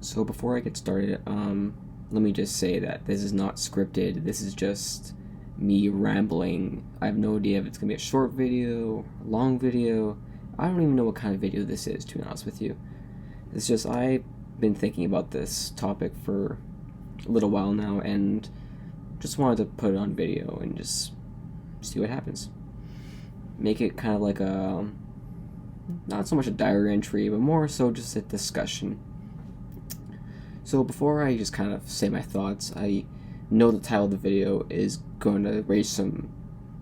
So before I get started, let me just say that this is not scripted. This is just me rambling. I have no idea if it's gonna be a short video, a long video. I don't even know what kind of video this is, to be honest with you. It's just I've been thinking about this topic for a little while now and just wanted to put it on video and just see what happens. Make it kind of like a, not so much a diary entry, but more so just a discussion. So before I just kind of say my thoughts, I know the title of the video is going to raise some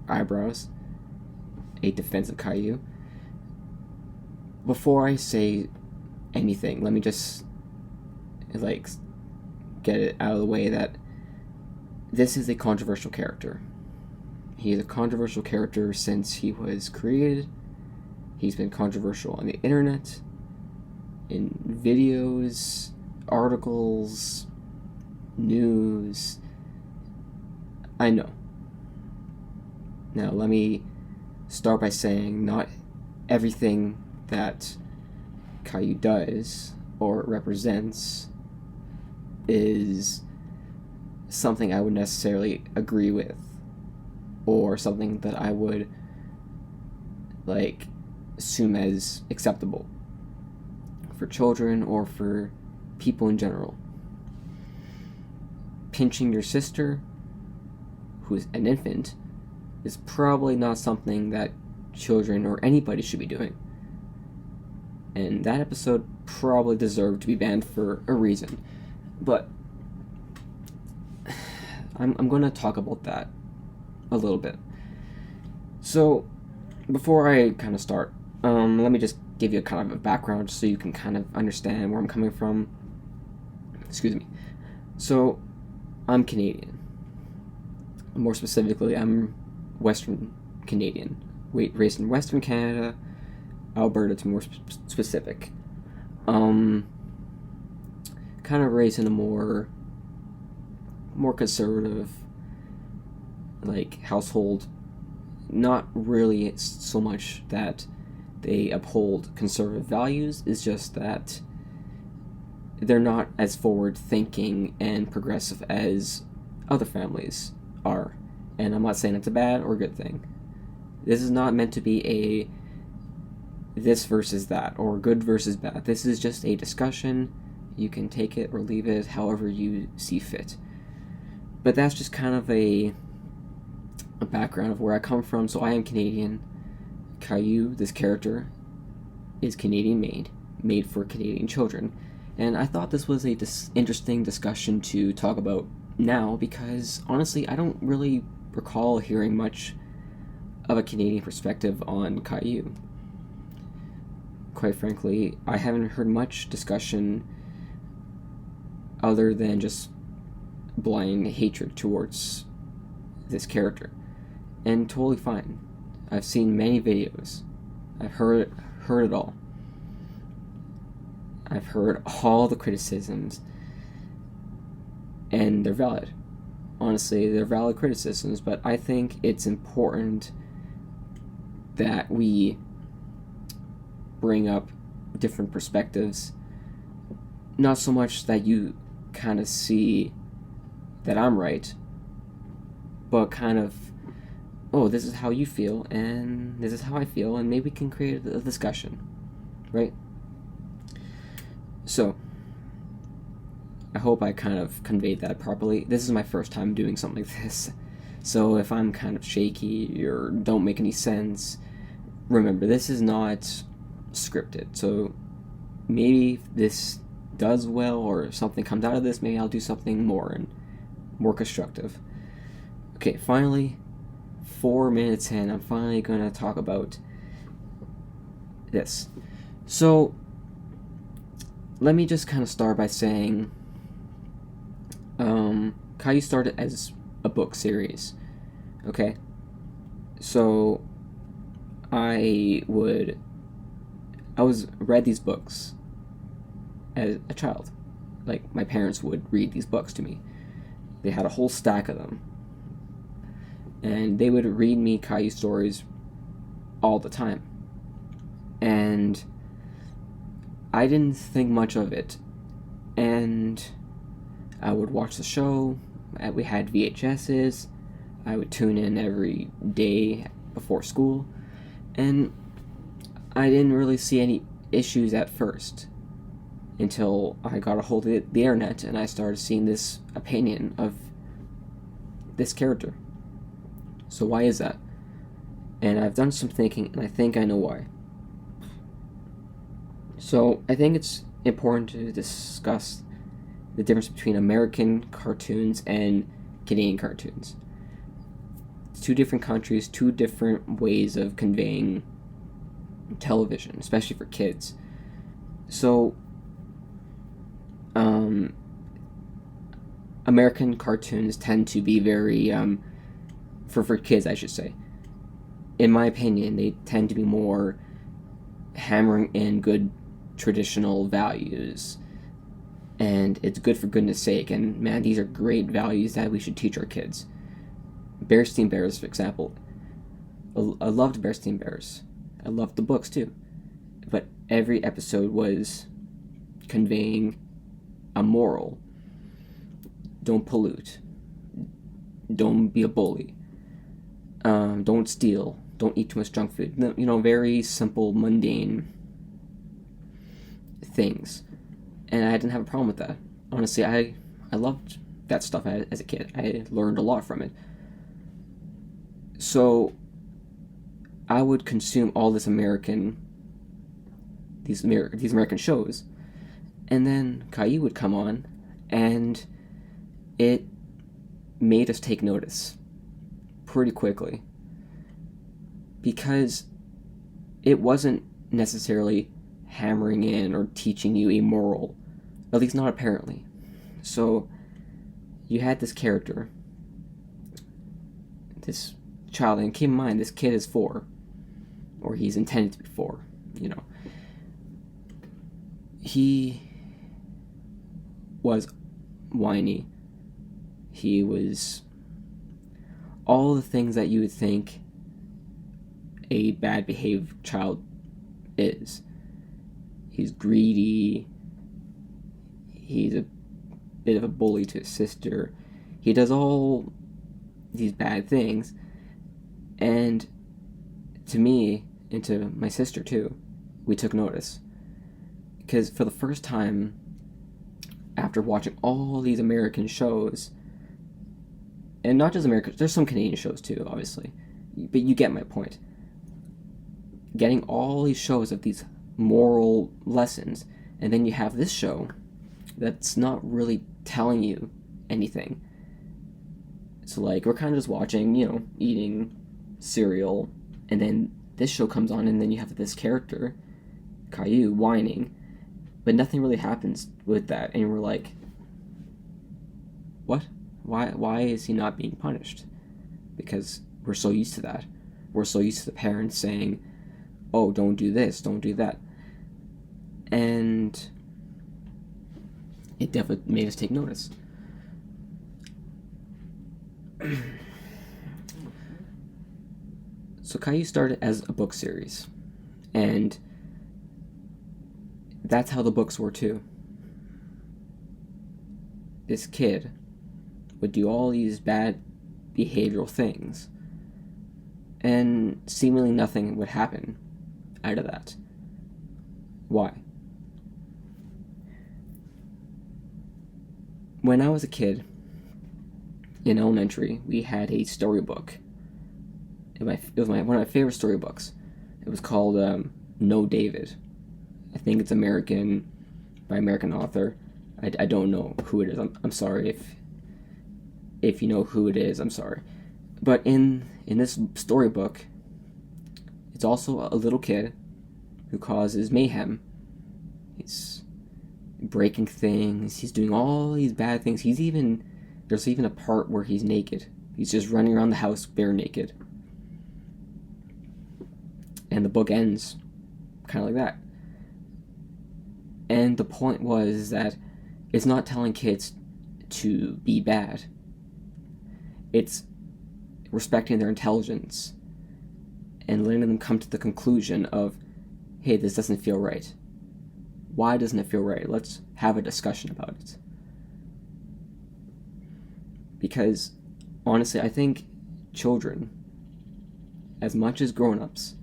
eyebrows. A Defence of Caillou. Before I say anything, let me just get it out of the way that this is a controversial character. He is a controversial character since he was created. He's been controversial on the internet, in videos, articles, news. I know. Now let me start by saying not everything that Caillou does or represents is something I would necessarily agree with, or something that I would assume as acceptable for children or for people in general. Pinching your sister, who's an infant, is probably not something that children or anybody should be doing. And that episode probably deserved to be banned for a reason. But I'm going to talk about that a little bit. So, before I kind of start, let me just give you a kind of a background so you can kind of understand where I'm coming from. Excuse me. So, I'm Canadian. More specifically, I'm Western Canadian. Raised in Western Canada, Alberta to be more specific. Kind of raised in a more conservative household. Not really so much that they uphold conservative values, it's just that they're not as forward thinking and progressive as other families are. And I'm not saying it's a bad or good thing. This is not meant to be a this versus that or good versus bad. This is just a discussion. You can take it or leave it however you see fit. But that's just kind of a background of where I come from. So I am Canadian. Caillou, this character, is Canadian made for Canadian children. And I thought this was a interesting discussion to talk about now because, honestly, I don't really recall hearing much of a Canadian perspective on Caillou. Quite frankly, I haven't heard much discussion other than just blind hatred towards this character. And totally fine. I've seen many videos. I've heard it all. I've heard all the criticisms, and they're valid. Honestly, they're valid criticisms, but I think it's important that we bring up different perspectives. Not so much that you kind of see that I'm right, but kind of, oh, this is how you feel, and this is how I feel, and maybe we can create a discussion, right? So, I hope I kind of conveyed that properly. This is my first time doing something like this, so if I'm kind of shaky or don't make any sense, remember, this is not scripted, so maybe if this does well or something comes out of this, maybe I'll do something more constructive. Okay, finally, 4 minutes in, I'm finally going to talk about this. So, let me just kind of start by saying, Caillou started as a book series, okay? So, I read these books as a child. My parents would read these books to me. They had a whole stack of them. And they would read me Caillou stories all the time. And I didn't think much of it And I would watch the show. We had VHSs. I would tune in every day before school. And I didn't really see any issues at first until I got a hold of the internet and I started seeing this opinion of this character. So why is that? And I've done some thinking, and I think I know why. So I think it's important to discuss the difference between American cartoons and Canadian cartoons. It's two different countries, two different ways of conveying television, especially for kids. So, American cartoons tend to be very, for kids, I should say. In my opinion, they tend to be more hammering in good traditional values. And it's good for goodness sake. And man, these are great values that we should teach our kids. Bearstein Bears, for example. I loved Bearstein Bears. I loved the books too. But every episode was conveying a moral. Don't pollute. Don't be a bully. Don't steal. Don't eat too much junk food. Very simple, mundane things. And I didn't have a problem with that. Honestly, I loved that stuff as a kid. I learned a lot from it. So I would consume all these American shows, and then Caillou would come on, and it made us take notice pretty quickly, because it wasn't necessarily hammering in or teaching you a moral, at least not apparently. So you had this character, this child, and keep in mind this kid is 4, or he's intended to be 4, He was whiny. He was all the things that you would think a bad behaved child is. He's greedy. He's a bit of a bully to his sister. He does all these bad things. And to me, and to my sister too, we took notice. Because for the first time, after watching all these American shows, and not just American, there's some Canadian shows too, obviously, but you get my point. Getting all these shows of these moral lessons, and then you have this show that's not really telling you anything. So like, we're kind of just watching, eating cereal, and then this show comes on, and then you have this character, Caillou, whining, but nothing really happens with that, and we're like, what? Why is he not being punished? Because we're so used to that. We're so used to the parents saying, oh, don't do this, don't do that. And it definitely made us take notice. So Caillou started as a book series, and that's how the books were too. This kid would do all these bad behavioral things, and seemingly nothing would happen out of that. Why? When I was a kid, in elementary, we had a storybook. It was one of my favorite storybooks. It was called No David. I think it's American, by American author. I don't know who it is. I'm sorry if you know who it is. I'm sorry. But in this storybook, it's also a little kid who causes mayhem. He's breaking things. He's doing all these bad things. There's even a part where he's naked. He's just running around the house bare naked. And the book ends kind of like that. And the point was that it's not telling kids to be bad. It's respecting their intelligence and letting them come to the conclusion of, hey, this doesn't feel right. Why doesn't it feel right? Let's have a discussion about it. Because, honestly, I think children, as much as grown-ups,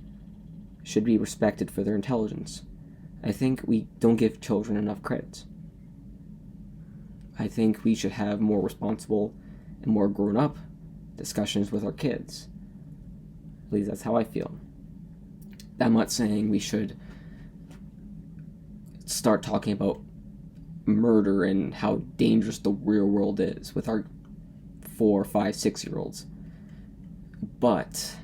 should be respected for their intelligence. I think we don't give children enough credit. I think we should have more responsible and more grown-up discussions with our kids. At least that's how I feel. I'm not saying we should start talking about murder and how dangerous the real world is with our 4, 5, 6-year-olds. But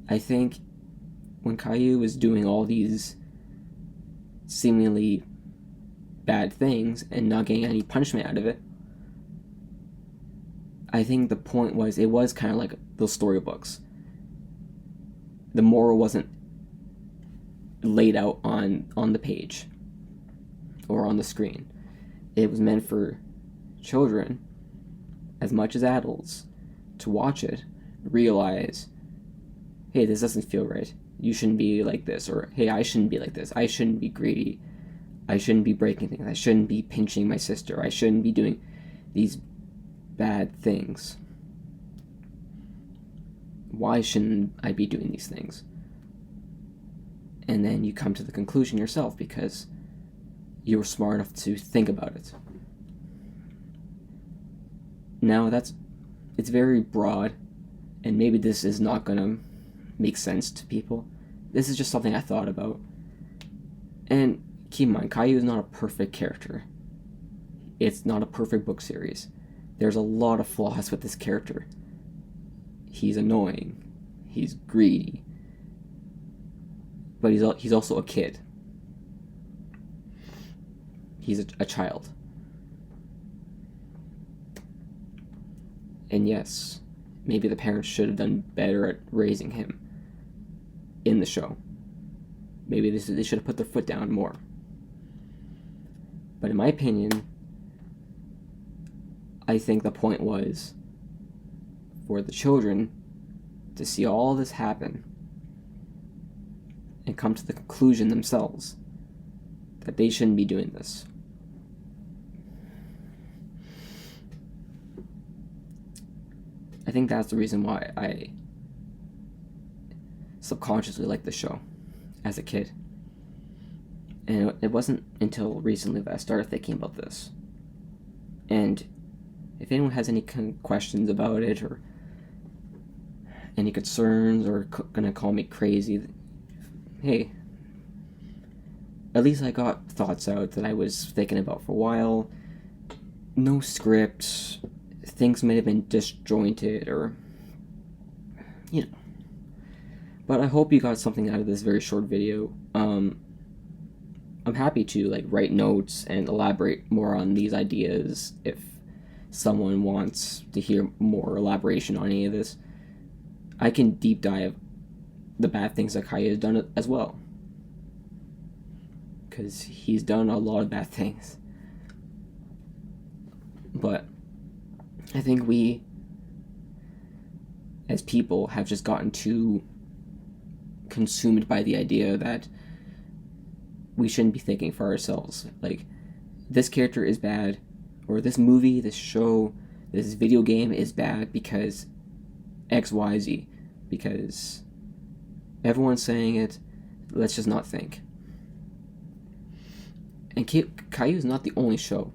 I think when Caillou was doing all these seemingly bad things and not getting any punishment out of it, I think the point was, it was kind of like those storybooks. The moral wasn't laid out on the page or on the screen. It was meant for children, as much as adults, to watch it, realize, hey, this doesn't feel right. You shouldn't be like this. Or, hey, I shouldn't be like this. I shouldn't be greedy. I shouldn't be breaking things. I shouldn't be pinching my sister. I shouldn't be doing these bad things. Why shouldn't I be doing these things? And then you come to the conclusion yourself because you were smart enough to think about it. Now, it's very broad, and maybe this is not going to make sense to people. This is just something I thought about. And keep in mind, Caillou is not a perfect character. It's not a perfect book series. There's a lot of flaws with this character. He's annoying. He's greedy. But he's also a kid. He's a child. And yes, maybe the parents should have done better at raising him in the show. Maybe they should have put their foot down more. But in my opinion, I think the point was for the children to see all this happen and come to the conclusion themselves that they shouldn't be doing this. I think that's the reason why I subconsciously liked the show as a kid. And it wasn't until recently that I started thinking about this. And if anyone has any questions about it, or any concerns, or gonna call me crazy, hey, at least I got thoughts out that I was thinking about for a while. No script, things may have been disjointed, or, you know. But I hope you got something out of this very short video. I'm happy to write notes and elaborate more on these ideas if someone wants to hear more elaboration on any of this. I can deep dive the bad things that Caillou has done as well, because he's done a lot of bad things. But I think we, as people, have just gotten too consumed by the idea that we shouldn't be thinking for ourselves. Like, this character is bad, or this movie, this show, this video game is bad because XYZ, because everyone's saying it, let's just not think. And Caillou is not the only show.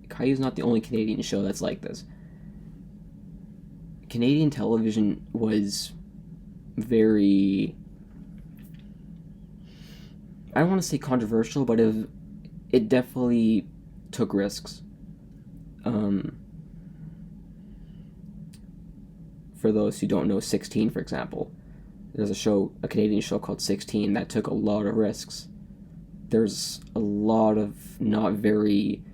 Caillou is not the only Canadian show that's like this. Canadian television was very, I don't want to say controversial, but it definitely took risks. For those who don't know 16, for example, there's a Canadian show called 16 that took a lot of risks. There's a lot of not very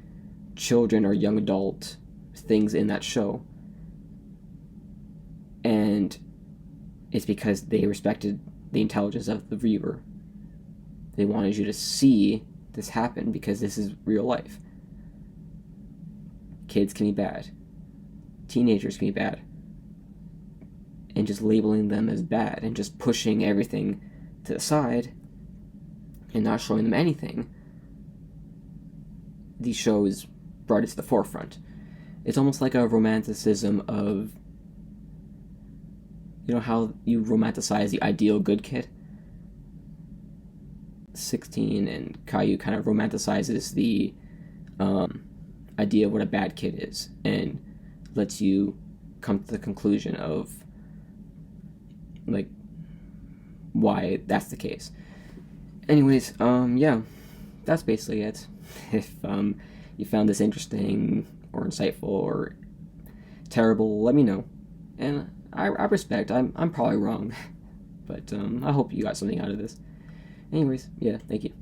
children or young adult things in that show. And it's because they respected the intelligence of the viewer. They wanted you to see this happen because this is real life. Kids can be bad. Teenagers can be bad. And just labeling them as bad and just pushing everything to the side and not showing them anything these shows brought it to the forefront. It's almost like a romanticism of, you know how you romanticize the ideal good kid? 16 and Caillou kind of romanticizes the idea of what a bad kid is and lets you come to the conclusion of like why that's the case. Anyways, yeah, that's basically it. If you found this interesting or insightful or terrible, let me know. And I respect. I'm probably wrong, but I hope you got something out of this. Anyways, yeah, thank you.